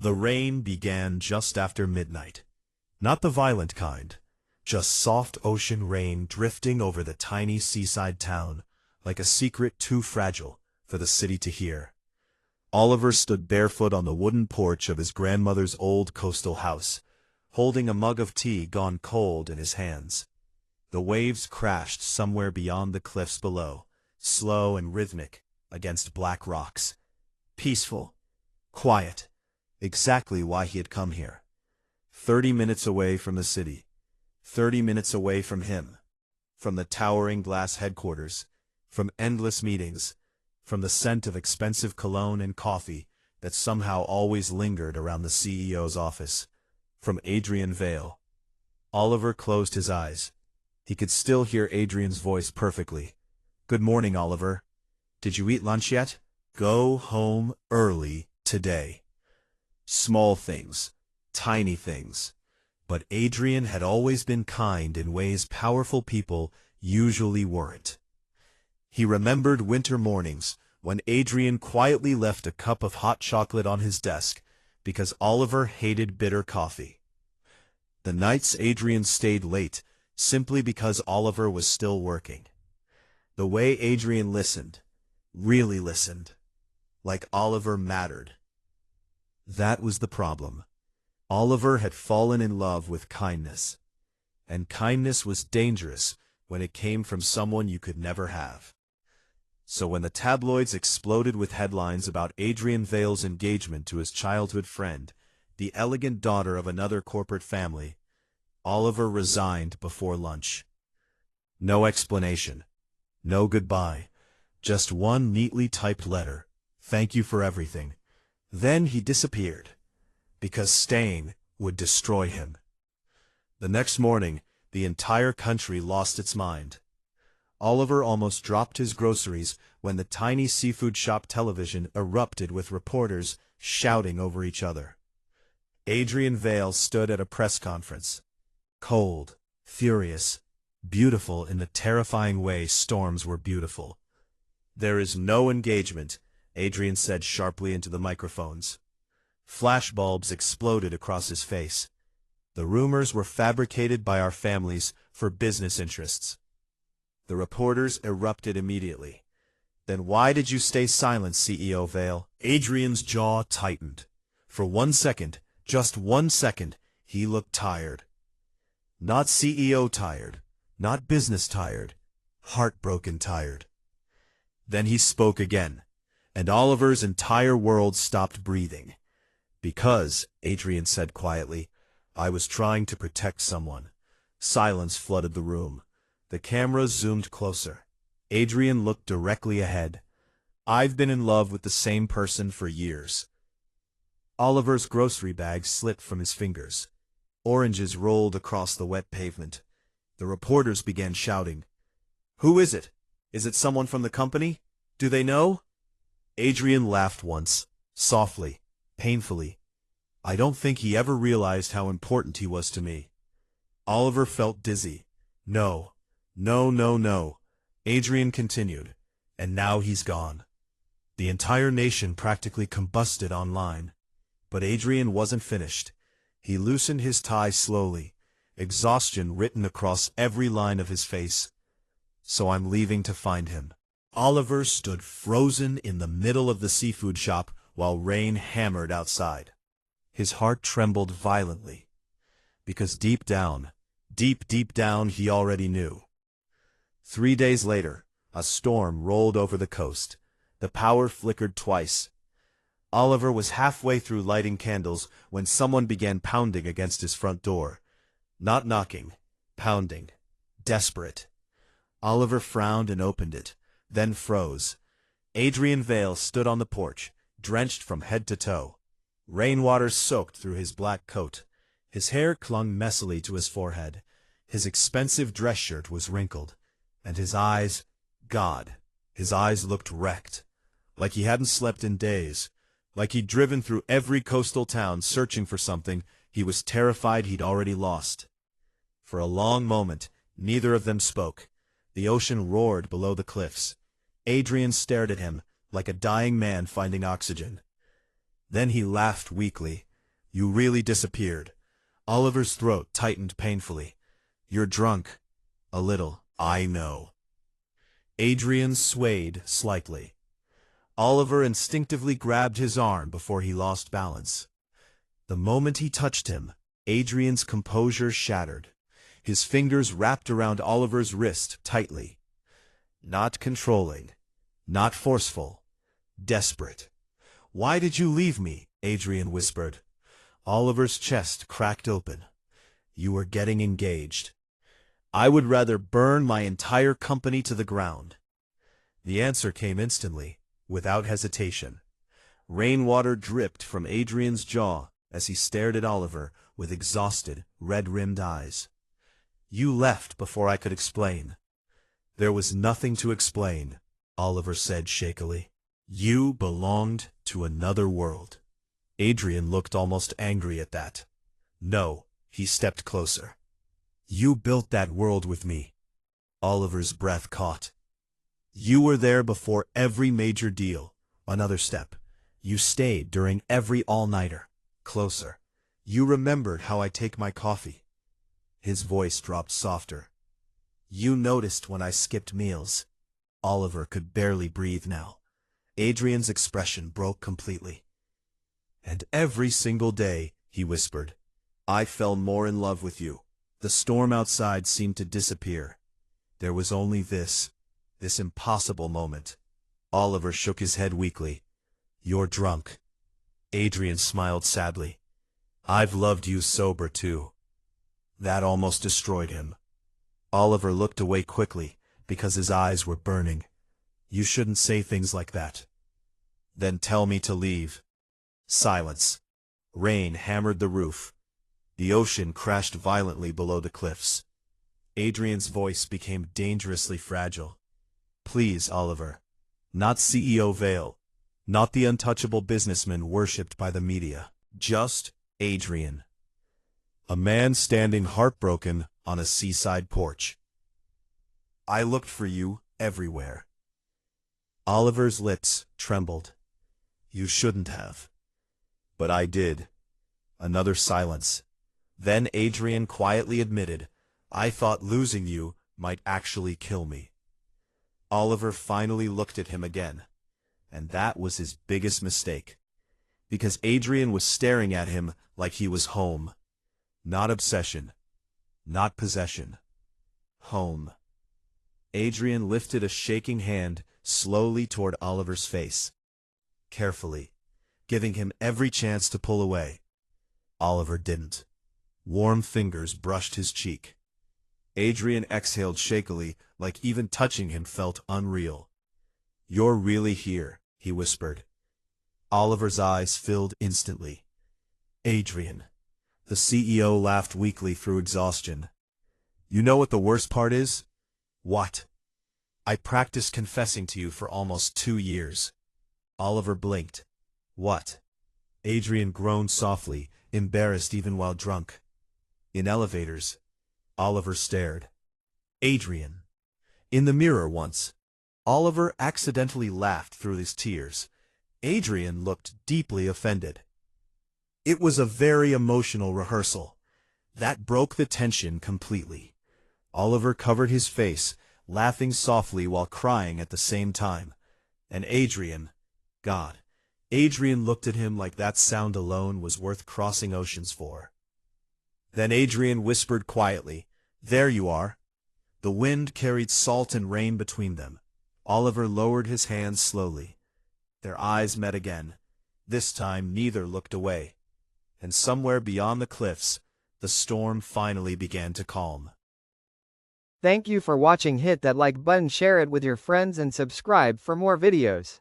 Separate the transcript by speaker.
Speaker 1: The rain began just after midnight. Not the violent kind, just soft ocean rain drifting over the tiny seaside town, like a secret too fragile for the city to hear. Oliver stood barefoot on the wooden porch of his grandmother's old coastal house, holding a mug of tea gone cold in his hands. The waves crashed somewhere beyond the cliffs below, slow and rhythmic, against black rocks. Peaceful, quiet, exactly why he had come here. 30 minutes away from the city, 30 minutes away from him, from the towering glass headquarters, from endless meetings, from the scent of expensive cologne and coffee that somehow always lingered around the CEO's office, from Adrian Vale. Oliver closed his eyes. He could still hear Adrian's voice perfectly. "Good morning, Oliver. Did you eat lunch yet? Go home early today." Small things, tiny things. But Adrian had always been kind in ways powerful people usually weren't. He remembered winter mornings when Adrian quietly left a cup of hot chocolate on his desk because Oliver hated bitter coffee. The nights Adrian stayed late simply because Oliver was still working. The way Adrian listened, really listened, like Oliver mattered. That was the problem. Oliver had fallen in love with kindness, and kindness was dangerous when it came from someone you could never have. So when the tabloids exploded with headlines about Adrian Vale's engagement to his childhood friend, the elegant daughter of another corporate family, Oliver resigned before lunch. No explanation, no goodbye, just one neatly typed letter, "Thank you for everything." Then he disappeared, because staying would destroy him. The next morning, the entire country lost its mind. Oliver almost dropped his groceries when the tiny seafood shop television erupted with reporters shouting over each other. Adrian Vale stood at a press conference. Cold, furious, beautiful in the terrifying way storms were beautiful. "There is no engagement," Adrian said sharply into the microphones. Flashbulbs exploded across his face. "The rumors were fabricated by our families for business interests." The reporters erupted immediately. "Then why did you stay silent, CEO Vale?" Adrian's jaw tightened. For 1 second, just 1 second, he looked tired. Not CEO tired, not business tired, heartbroken tired. Then he spoke again, and Oliver's entire world stopped breathing. "Because," Adrian said quietly, "I was trying to protect someone." Silence flooded the room. The cameras zoomed closer. Adrian looked directly ahead. "I've been in love with the same person for years." Oliver's grocery bag slipped from his fingers. Oranges rolled across the wet pavement. The reporters began shouting. "Who is it? Is it someone from the company? Do they know?" Adrian laughed once, softly, painfully. "I don't think he ever realized how important he was to me." Oliver felt dizzy. "No, no, no, no," Adrian continued, "and now he's gone." The entire nation practically combusted online. But Adrian wasn't finished. He loosened his tie slowly, exhaustion written across every line of his face. "So I'm leaving to find him." Oliver stood frozen in the middle of the seafood shop while rain hammered outside. His heart trembled violently, because deep down, deep down, he already knew. 3 days later, a storm rolled over the coast. The power flickered twice. Oliver was halfway through lighting candles when someone began pounding against his front door. Not knocking, pounding, desperate. Oliver frowned and opened it, then froze. Adrian Vale stood on the porch, drenched from head to toe. Rainwater soaked through his black coat. His hair clung messily to his forehead. His expensive dress shirt was wrinkled. And his eyes, God, his eyes looked wrecked. Like he hadn't slept in days. Like he'd driven through every coastal town searching for something he was terrified he'd already lost. For a long moment, neither of them spoke. The ocean roared below the cliffs. Adrian stared at him, like a dying man finding oxygen. Then he laughed weakly, You really disappeared. Oliver's throat tightened painfully. You're drunk. A little, I know. Adrian swayed slightly. Oliver instinctively grabbed his arm before he lost balance. The moment he touched him, Adrian's composure shattered. His fingers wrapped around Oliver's wrist tightly. Not controlling, not forceful, desperate. "Why did you leave me?" Adrian whispered. Oliver's chest cracked open. "You were getting engaged. I would rather burn my entire company to the ground." The answer came instantly, without hesitation. Rainwater dripped from Adrian's jaw as he stared at Oliver with exhausted, red-rimmed eyes. "You left before I could explain." "There was nothing to explain," Oliver said shakily. "You belonged to another world." Adrian looked almost angry at that. "No," he stepped closer. "You built that world with me." Oliver's breath caught. "You were there before every major deal." Another step. "You stayed during every all-nighter." Closer. "You remembered how I take my coffee." His voice dropped softer. "You noticed when I skipped meals." Oliver could barely breathe now. Adrian's expression broke completely. "And every single day," he whispered, "I fell more in love with you." The storm outside seemed to disappear. There was only this impossible moment. Oliver shook his head weakly. "You're drunk." Adrian smiled sadly. "I've loved you sober too." That almost destroyed him. Oliver looked away quickly, because his eyes were burning. "You shouldn't say things like that." "Then tell me to leave." Silence. Rain hammered the roof. The ocean crashed violently below the cliffs. Adrian's voice became dangerously fragile. "Please, Oliver. Not CEO Vale. Not the untouchable businessman worshipped by the media. Just Adrian. A man standing heartbroken on a seaside porch. I looked for you everywhere." Oliver's lips trembled. "You shouldn't have." "But I did." Another silence. Then Adrian quietly admitted, "I thought losing you might actually kill me." Oliver finally looked at him again. And that was his biggest mistake. Because Adrian was staring at him like he was home. Not obsession. Not possession. Home. Adrian lifted a shaking hand slowly toward Oliver's face. Carefully, giving him every chance to pull away. Oliver didn't. Warm fingers brushed his cheek. Adrian exhaled shakily, like even touching him felt unreal. "You're really here," he whispered. Oliver's eyes filled instantly. "Adrian." The CEO laughed weakly through exhaustion. "You know what the worst part is?" "What?" "I practiced confessing to you for almost 2 years." Oliver blinked. "What?" Adrian groaned softly, embarrassed even while drunk. "In elevators." Oliver stared. "Adrian." "In the mirror once." Oliver accidentally laughed through his tears. Adrian looked deeply offended. It was a very emotional rehearsal. That broke the tension completely. Oliver covered his face, laughing softly while crying at the same time. And Adrian, God, Adrian looked at him like that sound alone was worth crossing oceans for. Then Adrian whispered quietly, "There you are." The wind carried salt and rain between them. Oliver lowered his hands slowly. Their eyes met again. This time neither looked away. And somewhere beyond the cliffs, the storm finally began to calm.
Speaker 2: Thank you for watching. Hit that like button, share it with your friends and subscribe for more videos.